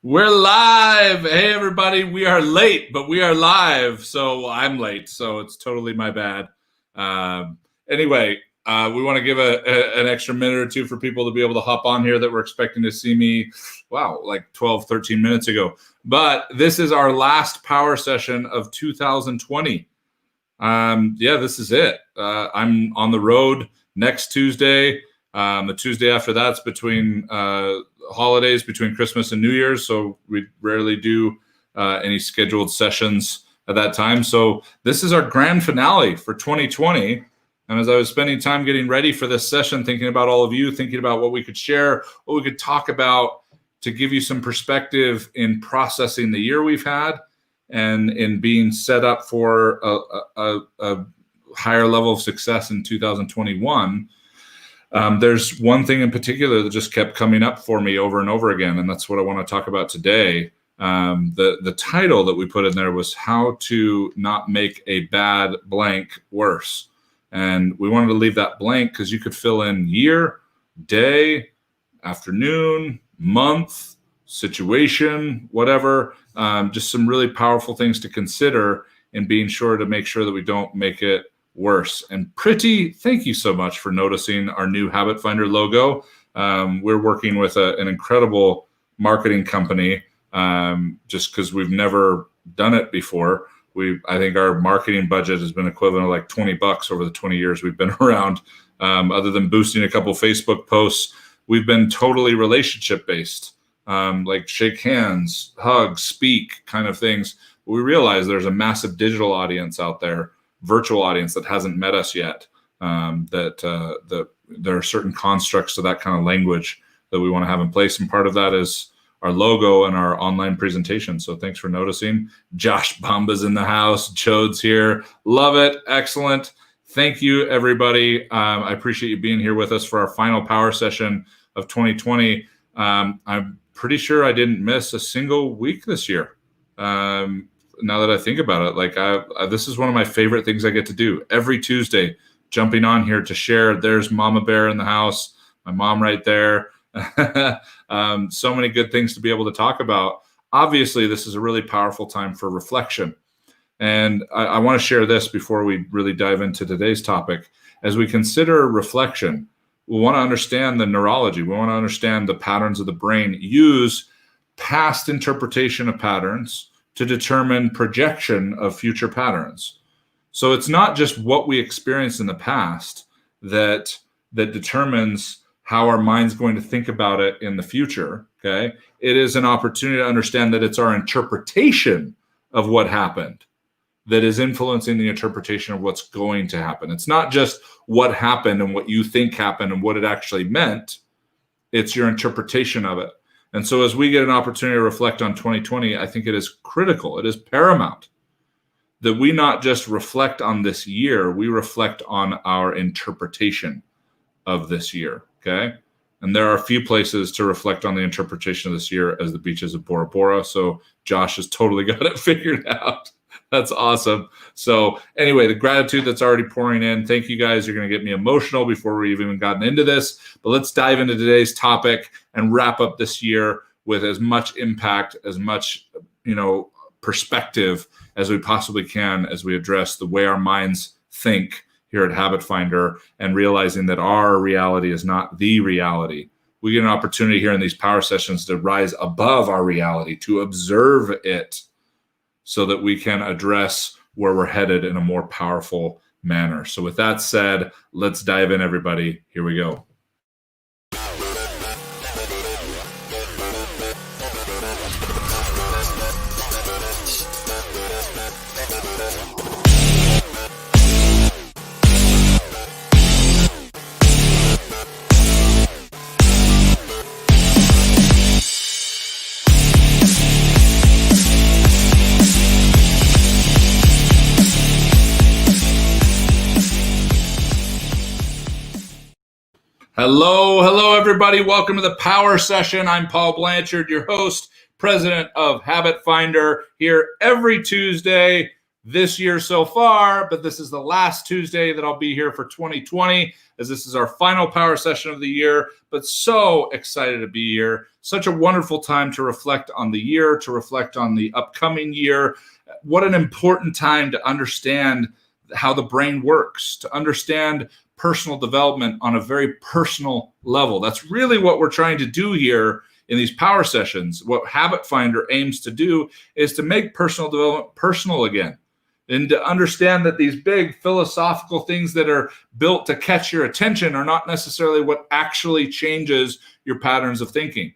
We're live. Hey, everybody. We are late, but we are live. So I'm late, so it's totally my bad. Anyway, we want to give an extra minute or two for people to be able to hop on here that were expecting to see me, like 12, 13 minutes ago. But this is our last power session of 2020. This is it. I'm on the road next Tuesday. The Tuesday after that's between holidays, between Christmas and New Year's, so we rarely do any scheduled sessions at that time. So this is our grand finale for 2020. And as I was spending time getting ready for this session, thinking about all of you, thinking about what we could share, what we could talk about to give you some perspective in processing the year we've had and in being set up for a higher level of success in 2021. There's one thing in particular that just kept coming up for me over and over again, and that's what I want to talk about today. The title that we put in there was How to Not Make a Bad Blank Worse. And we wanted to leave that blank because you could fill in year, day, afternoon, month, situation, whatever. Just some really powerful things to consider in being sure to make sure that we don't make it worse. And Pretty, thank you so much for noticing our new Habit Finder logo. We're working with an incredible marketing company just because we've never done it before. I think our marketing budget has been equivalent of like $20 over the 20 years we've been around. Other than boosting a couple Facebook posts, we've been totally relationship based, like shake hands, hug, speak kind of things. We realize there's a massive digital audience out there, virtual audience that hasn't met us yet, that there are certain constructs to that kind of language that we want to have in place. And part of that is our logo and our online presentation. So thanks for noticing. Josh Bamba's in the house. Chode's here. Love it. Excellent. Thank you, everybody. I appreciate you being here with us for our final power session of 2020. I'm pretty sure I didn't miss a single week this year. Now that I think about it, this is one of my favorite things I get to do every Tuesday, jumping on here to share. There's Mama Bear in the house, my mom right there. So many good things to be able to talk about. Obviously, this is a really powerful time for reflection. And I want to share this before we really dive into today's topic. As we consider reflection, we want to understand the neurology. We want to understand the patterns of the brain, use past interpretation of patterns to determine projection of future patterns. So it's not just what we experienced in the past that determines how our mind's going to think about it in the future, okay? It is an opportunity to understand that it's our interpretation of what happened that is influencing the interpretation of what's going to happen. It's not just what happened and what you think happened and what it actually meant. It's your interpretation of it. And so as we get an opportunity to reflect on 2020, I think it is critical, it is paramount that we not just reflect on this year, we reflect on our interpretation of this year, okay? And there are a few places to reflect on the interpretation of this year as the beaches of Bora Bora. So Josh has totally got it figured out. That's awesome. So anyway, the gratitude that's already pouring in. Thank you guys. You're going to get me emotional before we've even gotten into this. But let's dive into today's topic and wrap up this year with as much impact, as much, perspective as we possibly can as we address the way our minds think here at Habit Finder and realizing that our reality is not the reality. We get an opportunity here in these power sessions to rise above our reality, to observe it, so that we can address where we're headed in a more powerful manner. So with that said, let's dive in, everybody. Here we go. Hello, everybody. Welcome to the Power Session. I'm Paul Blanchard, your host, president of Habit Finder, here every Tuesday, this year so far, but this is the last Tuesday that I'll be here for 2020, as this is our final power session of the year. But so excited to be here. Such a wonderful time to reflect on the year, to reflect on the upcoming year. What an important time to understand how the brain works, to understand personal development on a very personal level. That's really what we're trying to do here in these power sessions. What Habit Finder aims to do is to make personal development personal again, and to understand that these big philosophical things that are built to catch your attention are not necessarily what actually changes your patterns of thinking.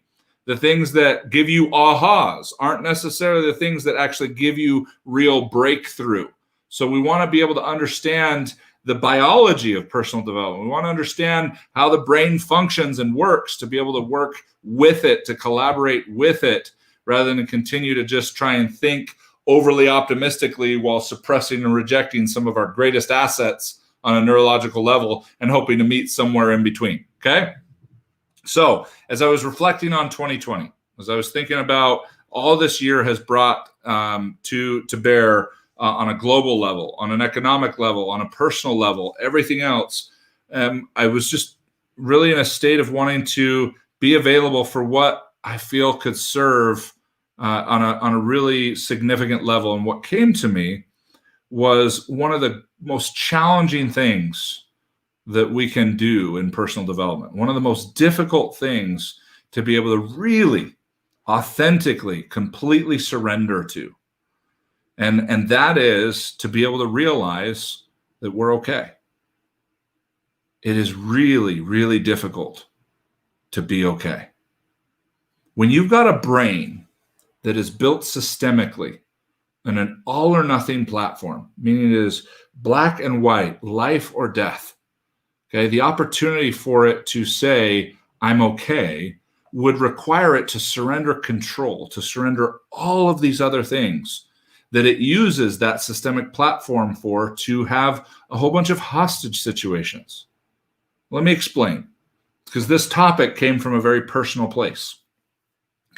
The things that give you ahas aren't necessarily the things that actually give you real breakthrough. So we want to be able to understand the biology of personal development. We want to understand how the brain functions and works, to be able to work with it, to collaborate with it, rather than continue to just try and think overly optimistically while suppressing and rejecting some of our greatest assets on a neurological level and hoping to meet somewhere in between. Okay? So as I was reflecting on 2020, as I was thinking about all this year has brought to bear on a global level, on an economic level, on a personal level, everything else, I was just really in a state of wanting to be available for what I feel could serve on a really significant level. And what came to me was one of the most challenging things that we can do in personal development. One of the most difficult things to be able to really authentically, completely surrender to. And that is to be able to realize that we're okay. It is really, really difficult to be okay. When you've got a brain that is built systemically in an all or nothing platform, meaning it is black and white, life or death, okay, the opportunity for it to say, I'm okay, would require it to surrender control, to surrender all of these other things that it uses that systemic platform for, to have a whole bunch of hostage situations. Let me explain, because this topic came from a very personal place.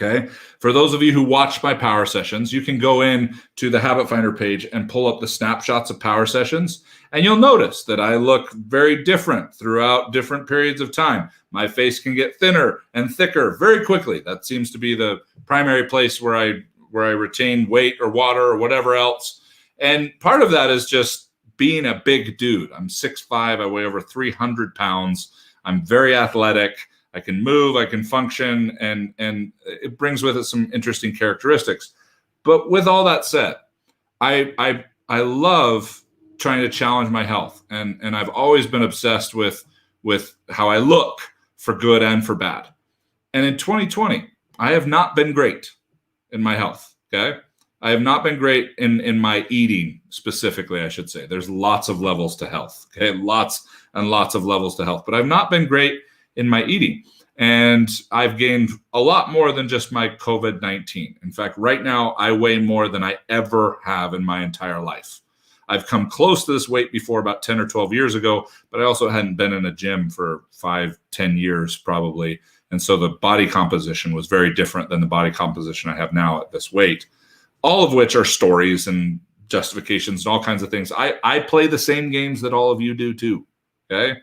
Okay. For those of you who watch my power sessions, you can go in to the Habit Finder page and pull up the snapshots of power sessions. And you'll notice that I look very different throughout different periods of time. My face can get thinner and thicker very quickly. That seems to be the primary place where I retain weight or water or whatever else. And part of that is just being a big dude. I'm 6'5", I weigh over 300 pounds. I'm very athletic. I can move, I can function, and it brings with it some interesting characteristics. But with all that said, I love trying to challenge my health, and I've always been obsessed with how I look, for good and for bad. And in 2020, I have not been great in my health. Okay, I have not been great in my eating specifically, I should say. There's lots of levels to health. Okay, lots and lots of levels to health, but I've not been great in my eating. And I've gained a lot more than just my COVID-19. In fact, right now, I weigh more than I ever have in my entire life. I've come close to this weight before about 10 or 12 years ago, but I also hadn't been in a gym for 5-10 years probably. And so the body composition was very different than the body composition I have now at this weight, all of which are stories and justifications and all kinds of things. I play the same games that all of you do too, okay?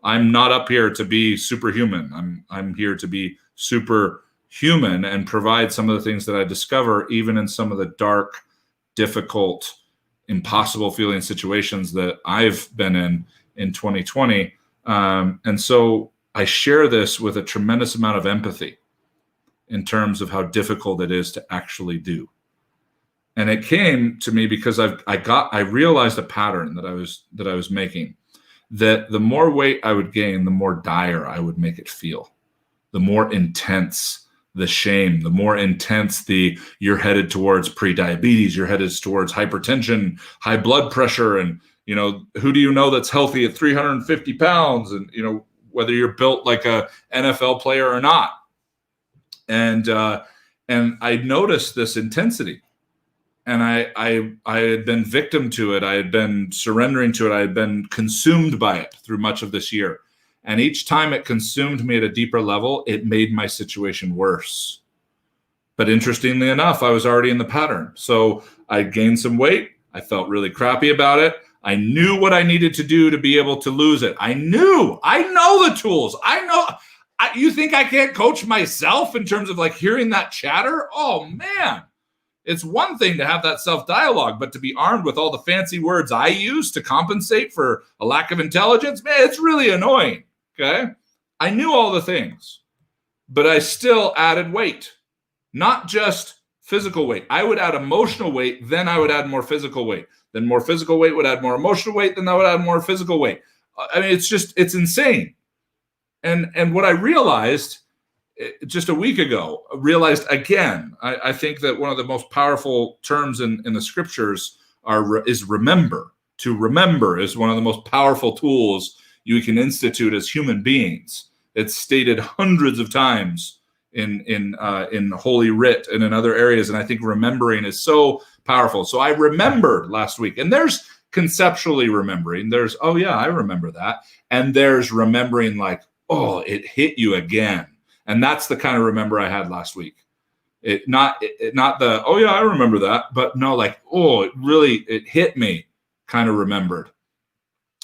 I'm not up here to be superhuman. I'm here to be superhuman and provide some of the things that I discover, even in some of the dark, difficult, impossible feeling situations that I've been in 2020. And so I share this with a tremendous amount of empathy in terms of how difficult it is to actually do. And it came to me because I realized a pattern that I was making. That the more weight I would gain, the more dire I would make it feel, the more intense the shame, the more intense you're headed towards pre-diabetes, you're headed towards hypertension, high blood pressure, and who do you know that's healthy at 350 pounds, and whether you're built like a NFL player or not. And I noticed this intensity. And I had been victim to it. I had been surrendering to it. I had been consumed by it through much of this year. And each time it consumed me at a deeper level, it made my situation worse. But interestingly enough, I was already in the pattern. So I gained some weight. I felt really crappy about it. I knew what I needed to do to be able to lose it. I know the tools. You think I can't coach myself in terms of like hearing that chatter? Oh man, it's one thing to have that self-dialogue, but to be armed with all the fancy words I use to compensate for a lack of intelligence, man, it's really annoying. Okay. I knew all the things, but I still added weight, not just physical weight. I would add emotional weight, then I would add more physical weight. Then more physical weight would add more emotional weight, then I would add more physical weight. I mean, it's insane. And what I realized just a week ago, realized again, I think that one of the most powerful terms in the scriptures is remember. To remember is one of the most powerful tools you can institute as human beings. It's stated hundreds of times in Holy Writ and in other areas, and I think remembering is so powerful. So I remembered last week, and there's conceptually remembering. There's, oh yeah, I remember that. And there's remembering like, oh, it hit you again. And that's the kind of remember I had last week. Not the, oh yeah, I remember that, but no, like, oh, it hit me kind of remembered.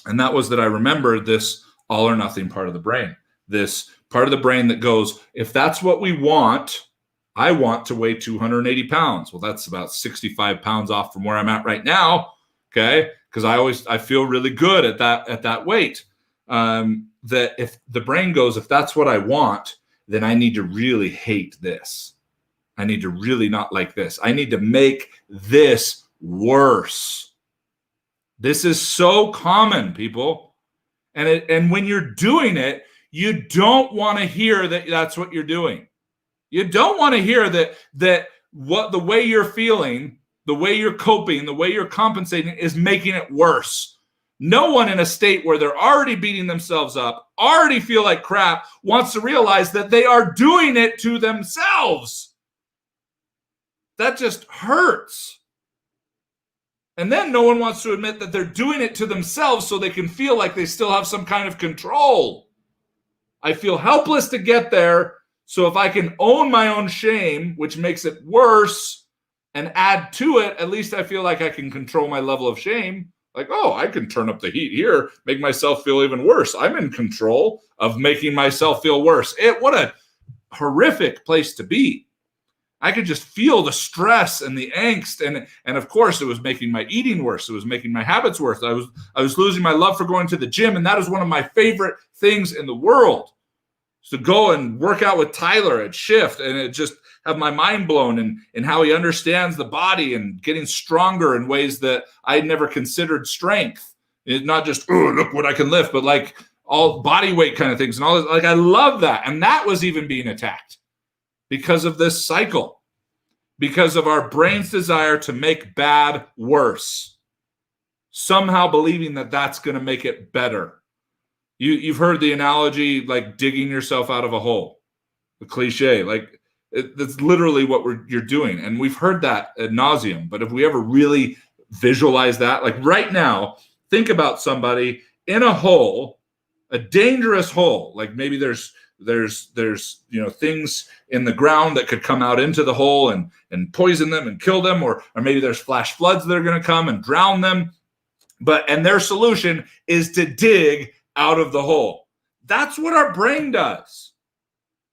And that was that I remembered this all or nothing part of the brain, this part of the brain that goes, if that's what we want, I want to weigh 280 pounds. Well, that's about 65 pounds off from where I'm at right now. Okay. Because I feel really good at that weight. That if the brain goes, if that's what I want, then I need to really hate this. I need to really not like this. I need to make this worse. This is so common, people. And when you're doing it, you don't want to hear that that's what you're doing. You don't want to hear that what the way you're feeling, the way you're coping, the way you're compensating is making it worse. No one in a state where they're already beating themselves up, already feel like crap, wants to realize that they are doing it to themselves. That just hurts. And then no one wants to admit that they're doing it to themselves so they can feel like they still have some kind of control. I feel helpless to get there. So if I can own my own shame, which makes it worse, and add to it, at least I feel like I can control my level of shame. Like, oh, I can turn up the heat here, make myself feel even worse. I'm in control of making myself feel worse. What a horrific place to be. I could just feel the stress and the angst. And of course, it was making my eating worse. It was making my habits worse. I was losing my love for going to the gym. And that is one of my favorite things in the world. To go and work out with Tyler at Shift and it just have my mind blown and how he understands the body and getting stronger in ways that I never considered strength. It's not just, oh, look what I can lift, but like all body weight kind of things and all this. Like, I love that. And that was even being attacked because of this cycle, because of our brain's desire to make bad worse, somehow believing that that's going to make it better. You've heard the analogy, like digging yourself out of a hole, the cliche, like that's literally what you're doing. And we've heard that ad nauseum, but if we ever really visualize that, like right now, think about somebody in a hole, a dangerous hole, like maybe there's things in the ground that could come out into the hole and poison them and kill them, or maybe there's flash floods that are going to come and drown them. And their solution is to dig out of the hole. That's what our brain does.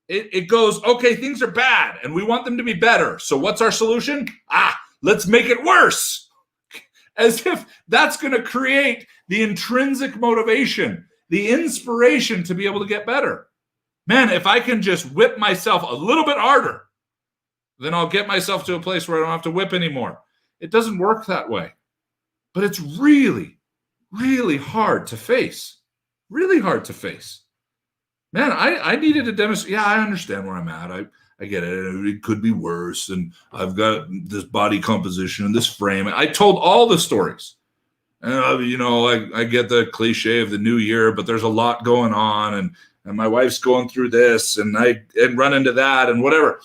It goes, okay, things are bad and we want them to be better. So what's our solution? Let's make it worse. As if that's going to create the intrinsic motivation, the inspiration to be able to get better. Man, if I can just whip myself a little bit harder, then I'll get myself to a place where I don't have to whip anymore. It doesn't work that way. But it's really, really hard to face. Really hard to face. Man, I needed to demonstrate. Yeah, I understand where I'm at. I get it. It could be worse. And I've got this body composition and this frame. I told all the stories. And, I get the cliche of the new year, but there's a lot going on. And my wife's going through this and I run into that and whatever.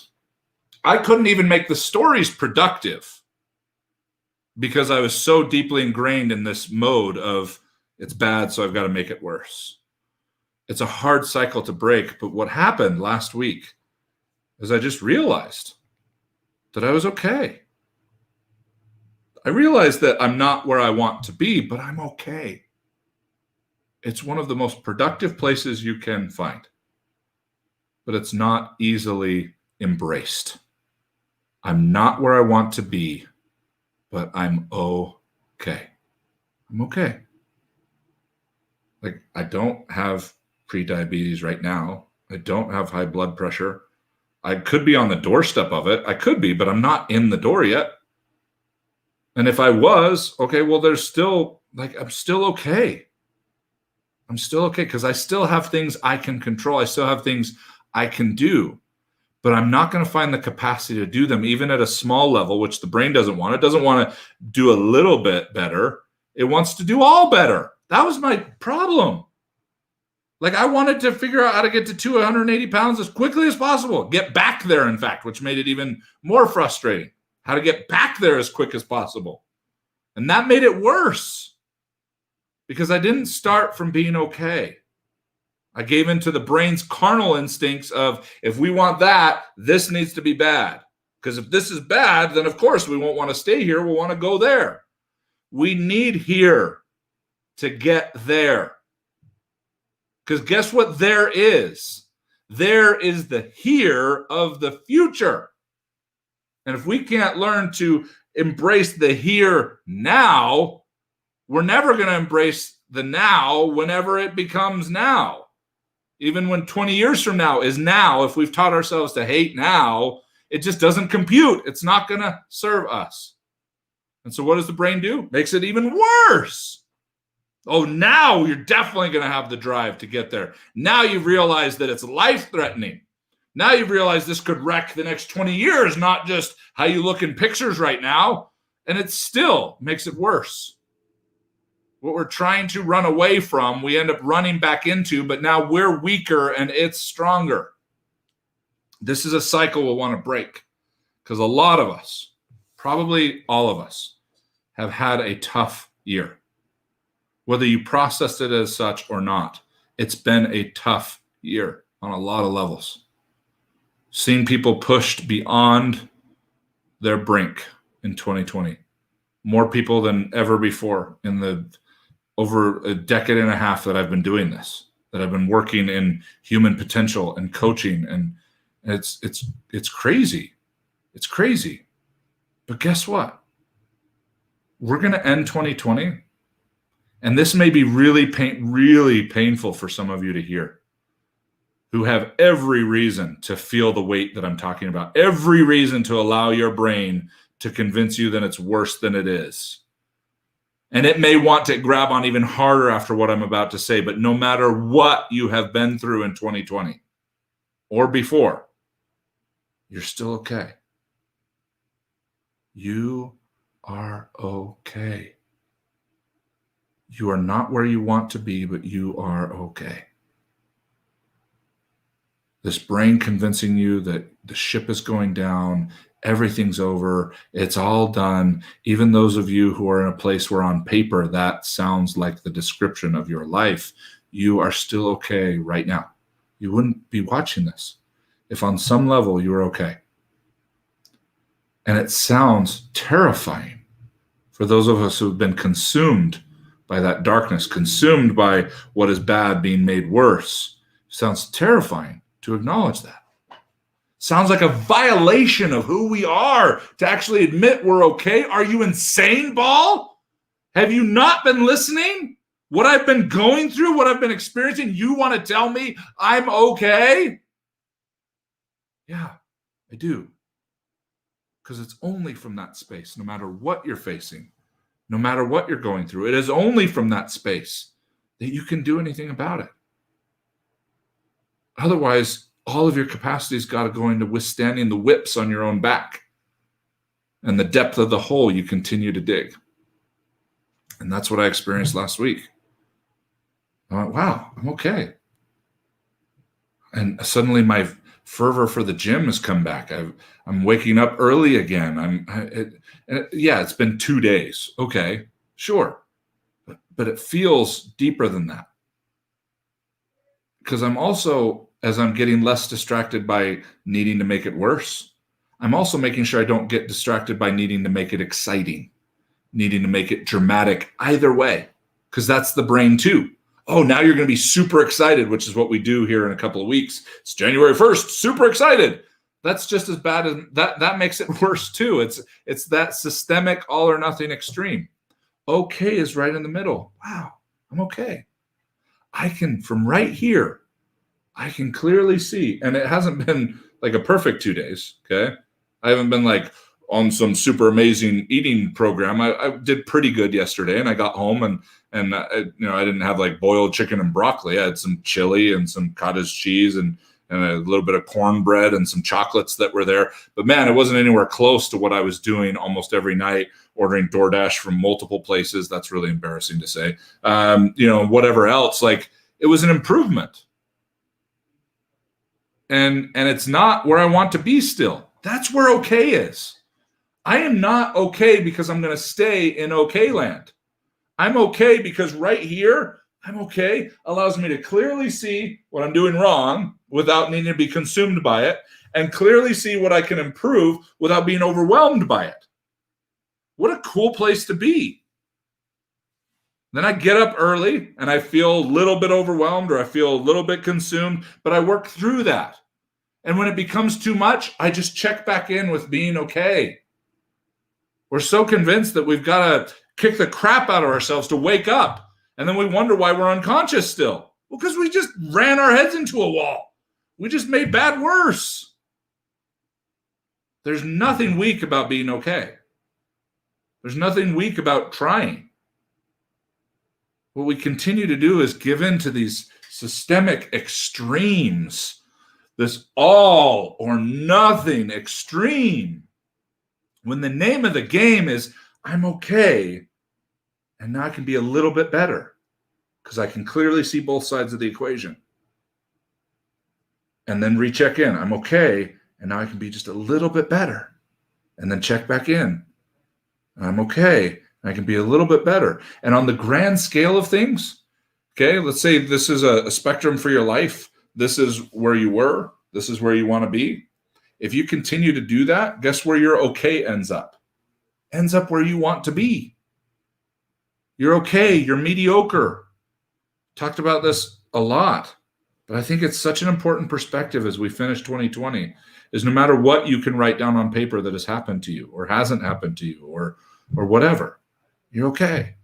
I couldn't even make the stories productive because I was so deeply ingrained in this mode of, it's bad, so I've got to make it worse. It's a hard cycle to break, but what happened last week is I just realized that I was okay. I realize that I'm not where I want to be, but I'm okay. It's one of the most productive places you can find, but it's not easily embraced. I'm not where I want to be, but I'm okay. I'm okay. Like, I don't have prediabetes right now. I don't have high blood pressure. I could be on the doorstep of it. I could be, but I'm not in the door yet. And if I was, okay, well, there's still, like, I'm still okay. I'm still okay because I still have things I can control. I still have things I can do, but I'm not going to find the capacity to do them, even at a small level, which the brain doesn't want. It doesn't want to do a little bit better. It wants to do all better. That was my problem. Like, I wanted to figure out how to get to 280 pounds as quickly as possible. Get back there, in fact, which made it even more frustrating. How to get back there as quick as possible. And that made it worse because I didn't start from being okay. I gave into the brain's carnal instincts of, if we want that, this needs to be bad. Because if this is bad, then of course we won't want to stay here. We'll want to go there. We need here to get there. Because guess what there is? There is the here of the future. And if we can't learn to embrace the here now, we're never going to embrace the now whenever it becomes now. Even when 20 years from now is now, if we've taught ourselves to hate now, it just doesn't compute. It's not going to serve us. And so what does the brain do? Makes it even worse. Oh, now you're definitely going to have the drive to get there. Now you've realized that it's life-threatening. Now you've realized this could wreck the next 20 years, not just how you look in pictures right now. And it still makes it worse. What we're trying to run away from, we end up running back into, but now we're weaker and it's stronger. This is a cycle we'll want to break because a lot of us, probably all of us, have had a tough year. Whether you processed it as such or not, it's been a tough year on a lot of levels. Seeing people pushed beyond their brink in 2020. More people than ever before in the over a decade and a half that I've been doing this, that I've been working in human potential and coaching, and it's crazy. It's crazy. But guess what? We're going to end 2020, and this may be really painful for some of you to hear, who have every reason to feel the weight that I'm talking about, every reason to allow your brain to convince you that it's worse than it is. And it may want to grab on even harder after what I'm about to say, but no matter what you have been through in 2020 or before, you're still okay. You are okay. You are not where you want to be, but you are okay. This brain convincing you that the ship is going down, everything's over, it's all done. Even those of you who are in a place where on paper that sounds like the description of your life, you are still okay right now. You wouldn't be watching this if on some level you were okay. And it sounds terrifying for those of us who have been consumed by that darkness, consumed by what is bad being made worse. It sounds terrifying to acknowledge that. Sounds like a violation of who we are to actually admit we're okay. Are you insane, Paul? Have you not been listening? What I've been going through, what I've been experiencing, you want to tell me I'm okay? Yeah, I do. Because it's only from that space, no matter what you're facing, no matter what you're going through, it is only from that space that you can do anything about it. Otherwise, all of your capacity's got to go into withstanding the whips on your own back and the depth of the hole you continue to dig. And that's what I experienced last week. I went, wow, I'm okay. And suddenly my fervor for the gym has come back. I'm waking up early again. It's been 2 days. Okay, sure. But it feels deeper than that. Because I'm also, as I'm getting less distracted by needing to make it worse, I'm also making sure I don't get distracted by needing to make it exciting. needing to make it dramatic either way, because that's the brain too. Oh, now you're going to be super excited, which is what we do here in a couple of weeks. It's January 1st, super excited. That's just as bad as that. That makes it worse too. It's that systemic all or nothing extreme. Okay is right in the middle. Wow, I'm okay. I can, from right here, I can clearly see, and it hasn't been like a perfect 2 days, okay? I haven't been like on some super amazing eating program. I did pretty good yesterday, and I got home and I didn't have like boiled chicken and broccoli. I had some chili and some cottage cheese and a little bit of cornbread and some chocolates that were there. But man, it wasn't anywhere close to what I was doing almost every night, ordering DoorDash from multiple places. That's really embarrassing to say. Whatever else, like it was an improvement. And it's not where I want to be still. That's where okay is. I am not okay because I'm going to stay in okay land. I'm okay because right here, I'm okay allows me to clearly see what I'm doing wrong without needing to be consumed by it, and clearly see what I can improve without being overwhelmed by it. What a cool place to be. Then I get up early and I feel a little bit overwhelmed or I feel a little bit consumed, but I work through that. And when it becomes too much, I just check back in with being okay. We're so convinced that we've got to kick the crap out of ourselves to wake up. And then we wonder why we're unconscious still. Well, because we just ran our heads into a wall. We just made bad worse. There's nothing weak about being okay. There's nothing weak about trying. What we continue to do is give in to these systemic extremes, this all or nothing extreme, when the name of the game is I'm okay, and now I can be a little bit better because I can clearly see both sides of the equation. And then recheck in. I'm okay, and now I can be just a little bit better. And then check back in. I'm okay, and I can be a little bit better. And on the grand scale of things, okay, let's say this is a spectrum for your life. This is where you were. This is where you want to be. If you continue to do that, guess where your okay ends up? Ends up where you want to be. You're okay. You're mediocre. Talked about this a lot, but I think it's such an important perspective as we finish 2020 is no matter what you can write down on paper that has happened to you or hasn't happened to you or whatever, you're okay.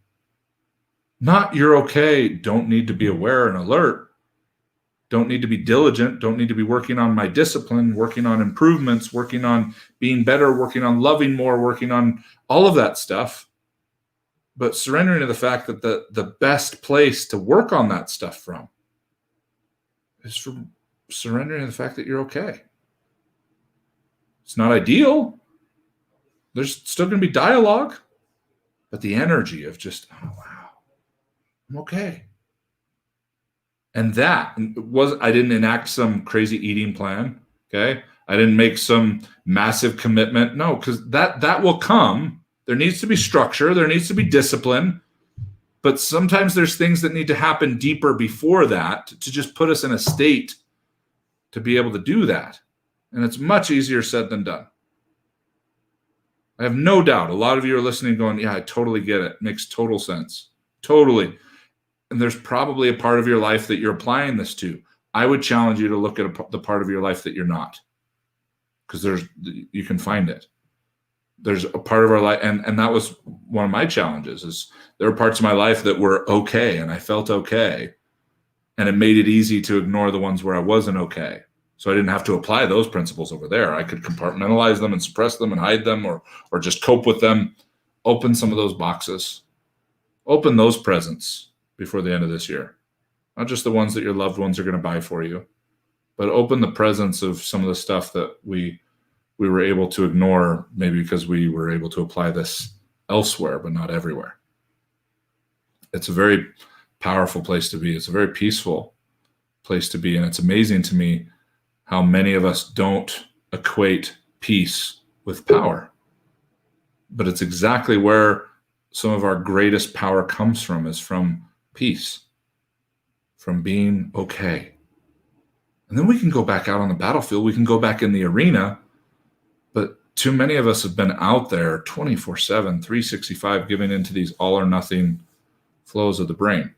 Not you're okay, don't need to be aware and alert, don't need to be diligent, don't need to be working on my discipline, working on improvements, working on being better, working on loving more, working on all of that stuff. But surrendering to the fact that the best place to work on that stuff from is from surrendering to the fact that you're okay. It's not ideal. There's still going to be dialogue, but the energy of just, oh, wow, I'm okay. And that was, I didn't enact some crazy eating plan, okay? I didn't make some massive commitment. No, because that will come. There needs to be structure. There needs to be discipline. But sometimes there's things that need to happen deeper before that to just put us in a state to be able to do that. And it's much easier said than done. I have no doubt a lot of you are listening going, yeah, I totally get it. Makes total sense. Totally. And there's probably a part of your life that you're applying this to. I would challenge you to look at the part of your life that you're not, because you can find it. There's a part of our life, and that was one of my challenges, is there were parts of my life that were okay, and I felt okay, and it made it easy to ignore the ones where I wasn't okay. So I didn't have to apply those principles over there. I could compartmentalize them and suppress them and hide them or just cope with them. Open some of those boxes. Open those presents before the end of this year. Not just the ones that your loved ones are going to buy for you, but open the presents of some of the stuff that we were able to ignore, maybe because we were able to apply this elsewhere, but not everywhere. It's a very powerful place to be. It's a very peaceful place to be. And it's amazing to me how many of us don't equate peace with power. But it's exactly where some of our greatest power comes from, is from peace, from being okay. And then we can go back out on the battlefield. We can go back in the arena. But too many of us have been out there 24/7, 365, giving into these all or nothing flows of the brain.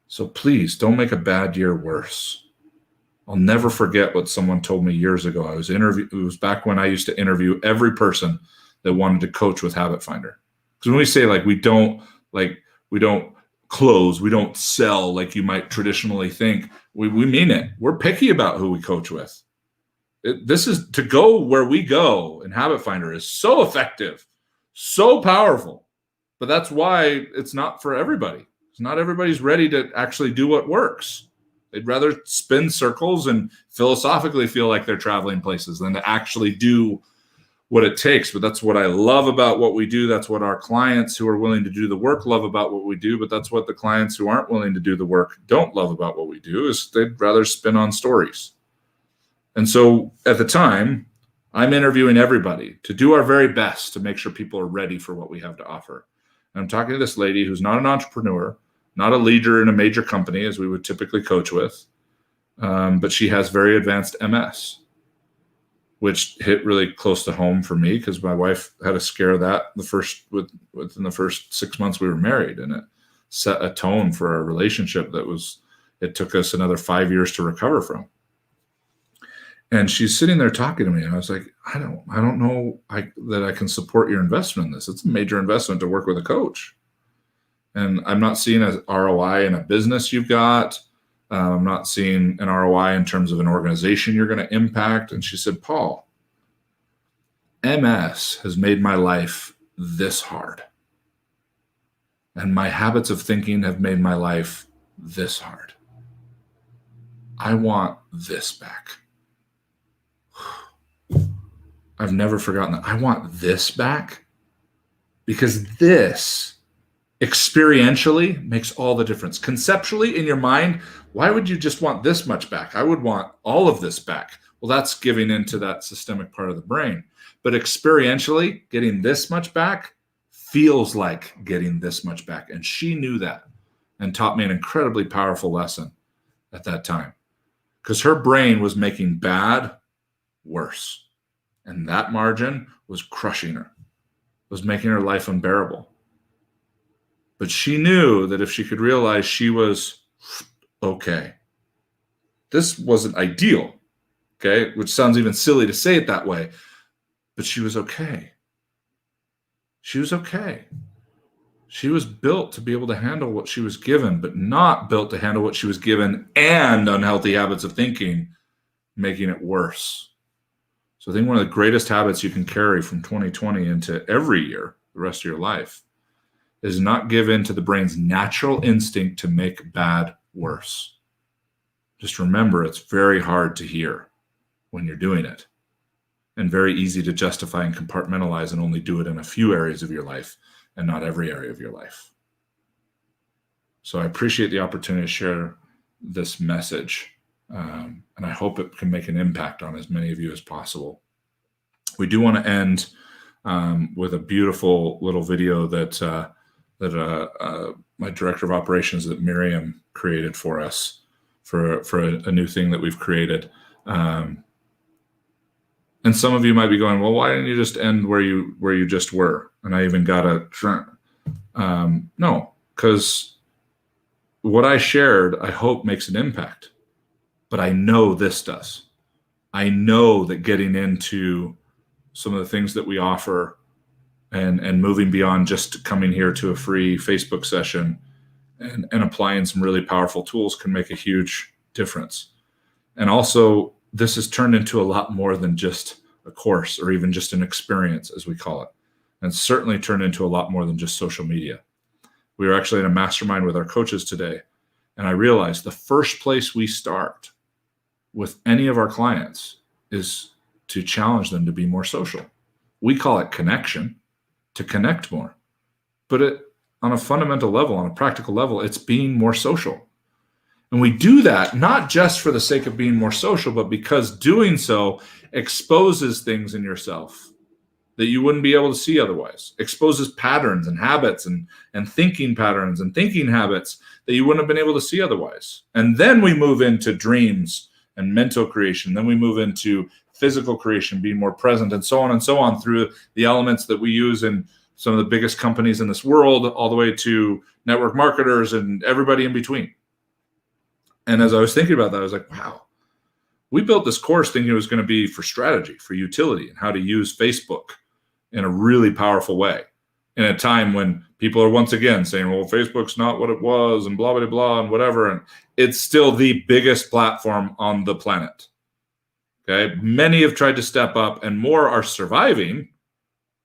So please don't make a bad year worse. I'll never forget what someone told me years ago. It was back when I used to interview every person that wanted to coach with Habit Finder. Because when we say we don't close, we don't sell like you might traditionally think, we mean it. We're picky about who we coach with. This is to go where we go, and Habit Finder is so effective, so powerful. But that's why it's not for everybody. Not everybody's ready to actually do what works. They'd rather spin circles and philosophically feel like they're traveling places than to actually do what it takes. But that's what I love about what we do. That's what our clients who are willing to do the work love about what we do. But that's what the clients who aren't willing to do the work don't love about what we do, is they'd rather spin on stories. And so at the time, I'm interviewing everybody to do our very best to make sure people are ready for what we have to offer. And I'm talking to this lady who's not an entrepreneur, not a leader in a major company as we would typically coach with, but she has very advanced MS, which hit really close to home for me because my wife had a scare of that within the first 6 months we were married, and it set a tone for our relationship it took us another 5 years to recover from. And she's sitting there talking to me, and I was like, I don't know that I can support your investment in this. It's a major investment to work with a coach. And I'm not seeing an ROI in a business you've got. I'm not seeing an ROI in terms of an organization you're going to impact. And she said, Paul, MS has made my life this hard. And my habits of thinking have made my life this hard. I want this back. I've never forgotten that. I want this back because this experientially makes all the difference. Conceptually in your mind, why would you just want this much back? I would want all of this back. Well, that's giving into that systemic part of the brain. But experientially, getting this much back feels like getting this much back. And she knew that and taught me an incredibly powerful lesson at that time, because her brain was making bad worse. And that margin was crushing her, was making her life unbearable. But she knew that if she could realize she was okay, this wasn't ideal, okay, which sounds even silly to say it that way, but she was okay. She was okay. She was built to be able to handle what she was given, but not built to handle what she was given and unhealthy habits of thinking, making it worse. So I think one of the greatest habits you can carry from 2020 into every year, the rest of your life, is not give in to the brain's natural instinct to make bad worse. Just remember, it's very hard to hear when you're doing it, and very easy to justify and compartmentalize and only do it in a few areas of your life and not every area of your life. So I appreciate the opportunity to share this message. And I hope it can make an impact on as many of you as possible. We do want to end with a beautiful little video that my director of operations at Miriam created for us for a new thing that we've created. And some of you might be going, well, why didn't you just end where you just were? And I even got no, because what I shared, I hope makes an impact. But I know this does. I know that getting into some of the things that we offer and moving beyond just coming here to a free Facebook session and applying some really powerful tools can make a huge difference. And also, this has turned into a lot more than just a course or even just an experience, as we call it. And certainly turned into a lot more than just social media. We were actually in a mastermind with our coaches today, and I realized the first place we start with any of our clients is to challenge them to be more social. We call it connection, to connect more. But on a fundamental level, on a practical level, it's being more social. And we do that not just for the sake of being more social, but because doing so exposes things in yourself that you wouldn't be able to see otherwise, exposes patterns and habits and thinking patterns and thinking habits that you wouldn't have been able to see otherwise. And then we move into dreams and mental creation. Then we move into physical creation, being more present, and so on through the elements that we use in some of the biggest companies in this world, all the way to network marketers and everybody in between. And as I was thinking about that, I was like, wow, we built this course thinking it was going to be for strategy, for utility, and how to use Facebook in a really powerful way in a time when people are once again saying, well, Facebook's not what it was and blah, blah, blah, and whatever. And it's still the biggest platform on the planet. Okay. Many have tried to step up, and more are surviving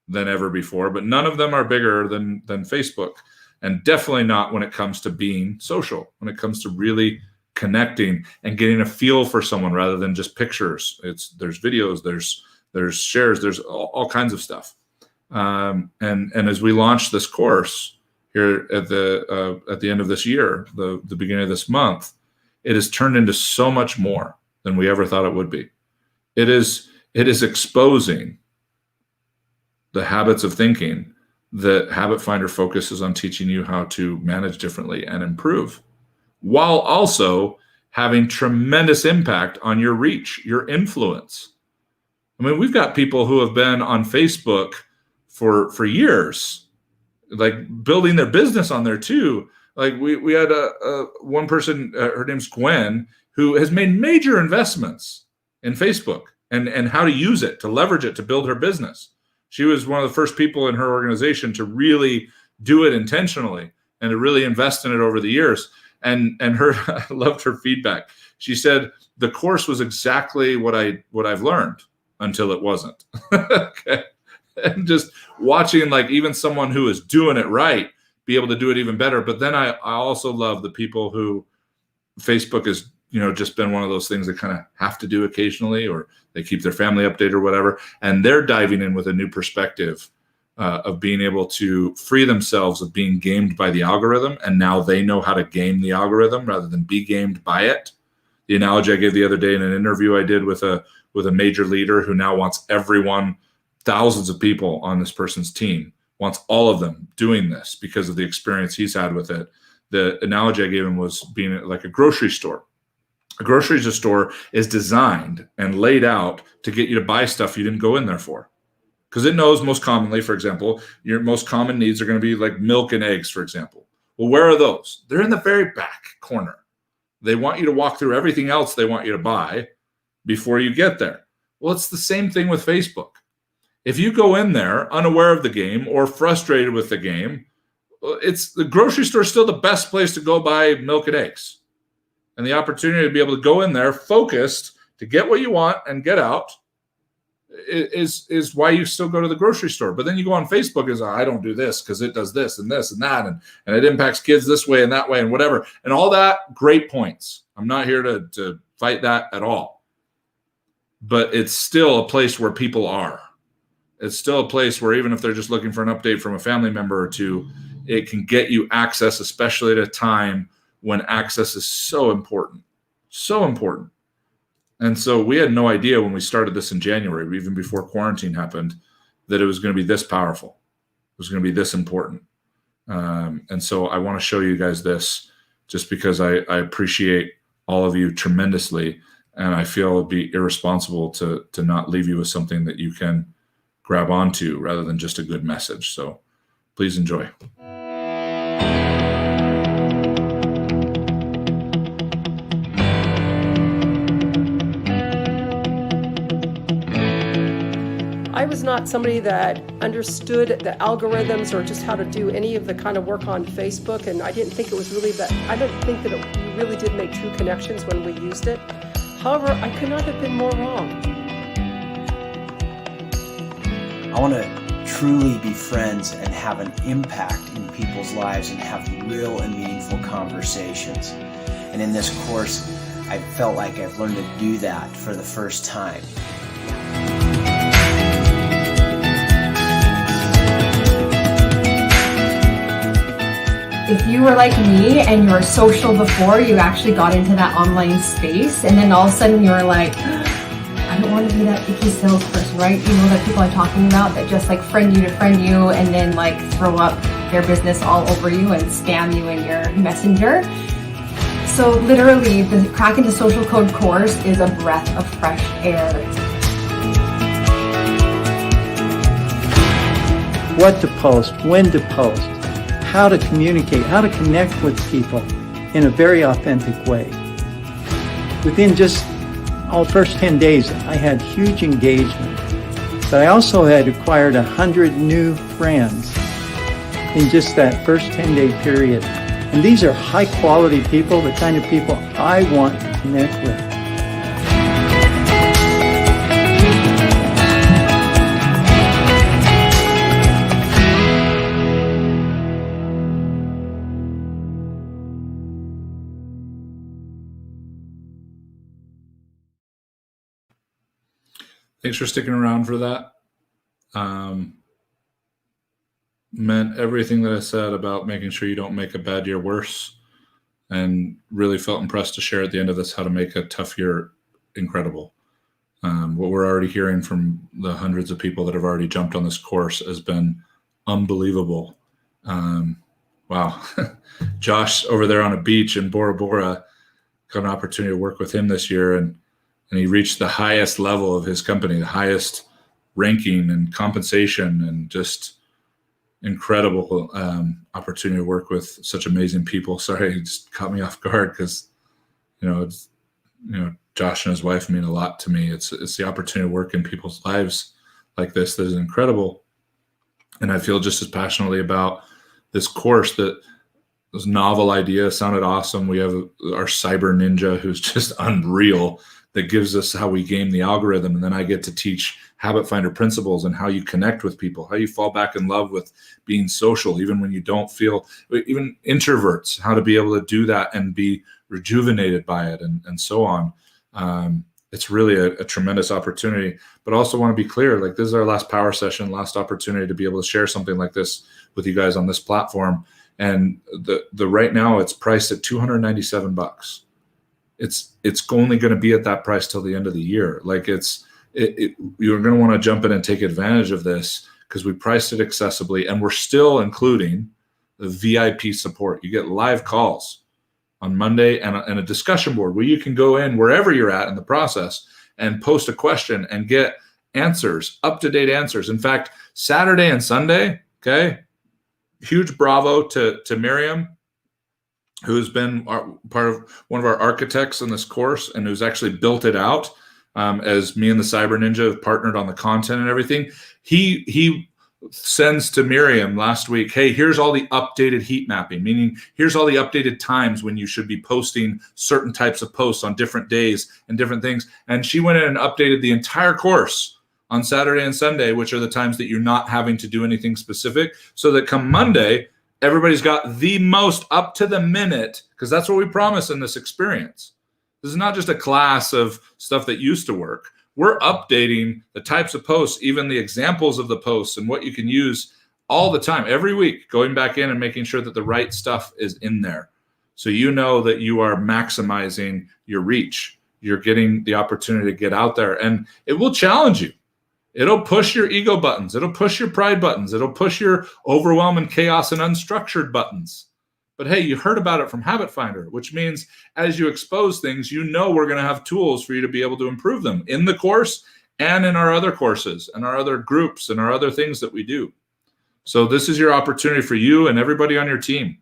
than ever before, but none of them are bigger than Facebook. And definitely not when it comes to being social, when it comes to really connecting and getting a feel for someone rather than just pictures. There's videos, there's shares, there's all kinds of stuff. And as we launch this course here at the end of this year, the beginning of this month, it has turned into so much more than we ever thought it would be. It is exposing the habits of thinking that Habit Finder focuses on teaching you how to manage differently and improve, while also having tremendous impact on your reach, your influence. I mean, we've got people who have been on Facebook for years, like building their business on there too. Like we had one person, her name's Gwen, who has made major investments in Facebook and how to use it, to leverage it, to build her business. She was one of the first people in her organization to really do it intentionally and to really invest in it over the years. And her, I loved her feedback. She said, the course was exactly what I've learned until it wasn't. Okay. And just watching, like, even someone who is doing it right be able to do it even better. But then I also love the people who Facebook is, just been one of those things they kind of have to do occasionally, or they keep their family updated or whatever. And they're diving in with a new perspective of being able to free themselves of being gamed by the algorithm. And now they know how to game the algorithm rather than be gamed by it. The analogy I gave the other day in an interview I did with a major leader who now wants everyone, thousands of people on this person's team, wants all of them doing this because of the experience he's had with it. The analogy I gave him was being like a grocery store. A grocery store is designed and laid out to get you to buy stuff you didn't go in there for. Because it knows most commonly, for example, your most common needs are going to be like milk and eggs, for example. Well, where are those? They're in the very back corner. They want you to walk through everything else they want you to buy before you get there. Well, it's the same thing with Facebook. If you go in there unaware of the game or frustrated with the game, it's the grocery store is still the best place to go buy milk and eggs. And the opportunity to be able to go in there focused to get what you want and get out is why you still go to the grocery store. But then you go on Facebook and say, I don't do this because it does this and this and that, and it impacts kids this way and that way and whatever. And all that, great points. I'm not here to fight that at all. But it's still a place where people are. It's still a place where even if they're just looking for an update from a family member or two, it can get you access, especially at a time when access is so important. So important. And so we had no idea when we started this in January, even before quarantine happened, that it was going to be this powerful. It was going to be this important. And so I want to show you guys this just because I appreciate all of you tremendously. And I feel it'd be irresponsible to not leave you with something that you can grab onto rather than just a good message. So please enjoy. I was not somebody that understood the algorithms or just how to do any of the kind of work on Facebook, and I didn't think it was really that. I don't think that we really did make true connections when we used it. However, I could not have been more wrong. I want to truly be friends and have an impact in people's lives and have real and meaningful conversations. And in this course, I felt like I've learned to do that for the first time. If you were like me and you were social before, you actually got into that online space, and then all of a sudden you were like, I don't want to be that icky salesperson, right? You know, that people are talking about that just like friend you to friend you and then like throw up their business all over you and spam you in your messenger. So literally the Crack Into Social Code course is a breath of fresh air. what to post, when to post, how to communicate, how to connect with people in a very authentic way. Within just the first 10 days, I had huge engagement, but I also had acquired 100 new friends in just that first 10-day period. And these are high-quality people, the kind of people I want to connect with. Thanks for sticking around for that. Meant everything that I said about making sure you don't make a bad year worse, and really felt impressed to share at the end of this how to make a tough year incredible. What we're already hearing from the hundreds of people that have already jumped on this course has been unbelievable. Wow. Josh over there on a beach in Bora Bora, got an opportunity to work with him this year, and he reached the highest level of his company, the highest ranking and compensation, and just incredible opportunity to work with such amazing people. Sorry, it just caught me off guard because, Josh and his wife mean a lot to me. It's the opportunity to work in people's lives like this that is incredible. And I feel just as passionately about this course. That this novel idea sounded awesome. We have our cyber ninja who's just unreal, that gives us how we game the algorithm. And then I get to teach habit finder principles and how you connect with people, how you fall back in love with being social, even when you don't feel, even introverts, how to be able to do that and be rejuvenated by it, and so on. It's really a tremendous opportunity, but also want to be clear, like, this is our last power session, last opportunity to be able to share something like this with you guys on this platform. And the right now it's priced at $297. It's only going to be at that price till the end of the year. Like, you're going to want to jump in and take advantage of this because we priced it accessibly, and we're still including the VIP support. You get live calls on Monday and a discussion board where you can go in wherever you're at in the process and post a question and get answers, up-to-date answers. In fact, Saturday and Sunday, okay, huge bravo to Miriam, who's been part of one of our architects in this course and who's actually built it out, as me and the Cyber Ninja have partnered on the content and everything. He sends to Miriam last week, hey, here's all the updated heat mapping, meaning here's all the updated times when you should be posting certain types of posts on different days and different things. And she went in and updated the entire course on Saturday and Sunday, which are the times that you're not having to do anything specific, so that come Monday, everybody's got the most up to the minute, because that's what we promise in this experience. This is not just a class of stuff that used to work. We're updating the types of posts, even the examples of the posts and what you can use all the time, every week, going back in and making sure that the right stuff is in there. So you know that you are maximizing your reach. You're getting the opportunity to get out there, and it will challenge you. It'll push your ego buttons. It'll push your pride buttons. It'll push your overwhelm and chaos and unstructured buttons. But hey, you heard about it from Habit Finder, which means as you expose things, we're going to have tools for you to be able to improve them in the course and in our other courses and our other groups and our other things that we do. So this is your opportunity for you and everybody on your team.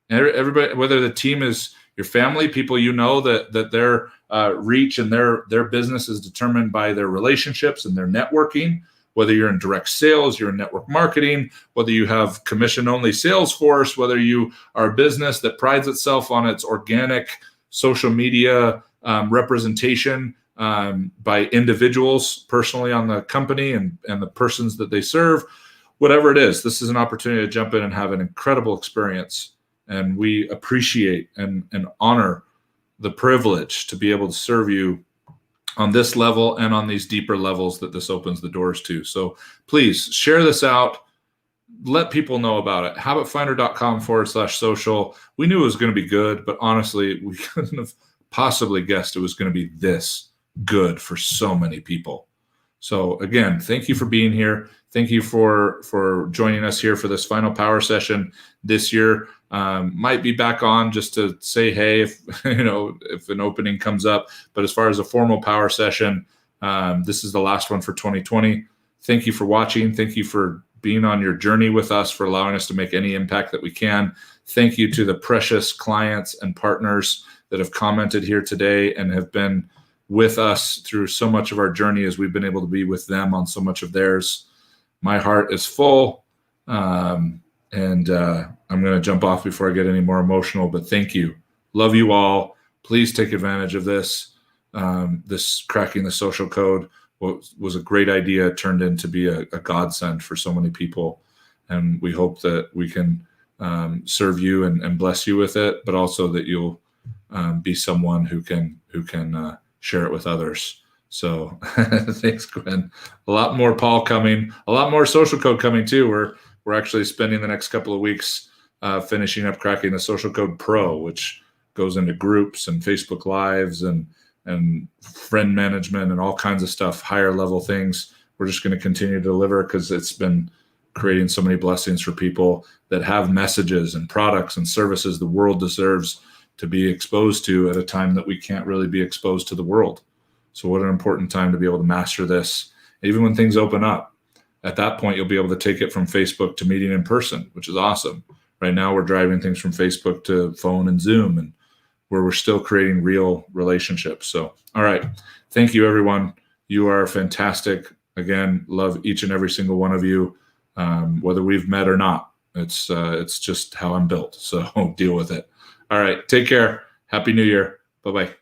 Everybody, whether the team is your family, people you know that their reach and their business is determined by their relationships and their networking, whether you're in direct sales, you're in network marketing, whether you have commission-only sales force, whether you are a business that prides itself on its organic social media representation by individuals personally on the company and the persons that they serve, whatever it is, this is an opportunity to jump in and have an incredible experience. And we appreciate and honor the privilege to be able to serve you on this level and on these deeper levels that this opens the doors to. So please share this out. Let people know about it. Habitfinder.com/social. We knew it was going to be good, but honestly, we couldn't have possibly guessed it was going to be this good for so many people. So again, thank you for being here. Thank you for joining us here for this final power session this year. Might be back on just to say hey if if an opening comes up. But as far as a formal power session, this is the last one for 2020. Thank you for watching. Thank you for being on your journey with us, for allowing us to make any impact that we can. Thank you to the precious clients and partners that have commented here today and have been with us through so much of our journey as we've been able to be with them on so much of theirs. My heart is full, and I'm going to jump off before I get any more emotional, but thank you. Love you all. Please take advantage of this. This Cracking the Social Code was a great idea. It turned into be a godsend for so many people. And we hope that we can serve you and bless you with it, but also that you'll be someone who can share it with others. So thanks, Gwen. A lot more Paul coming, a lot more Social Code coming too. We're actually spending the next couple of weeks finishing up Cracking the Social Code Pro, which goes into groups and Facebook Lives and friend management and all kinds of stuff, higher level things. We're just going to continue to deliver because it's been creating so many blessings for people that have messages and products and services the world deserves to be exposed to at a time that we can't really be exposed to the world. So what an important time to be able to master this. Even when things open up, at that point, you'll be able to take it from Facebook to meeting in person, which is awesome. Right now, we're driving things from Facebook to phone and Zoom, and where we're still creating real relationships. So, all right. Thank you, everyone. You are fantastic. Again, love each and every single one of you, whether we've met or not. It's just how I'm built. So deal with it. All right. Take care. Happy New Year. Bye-bye.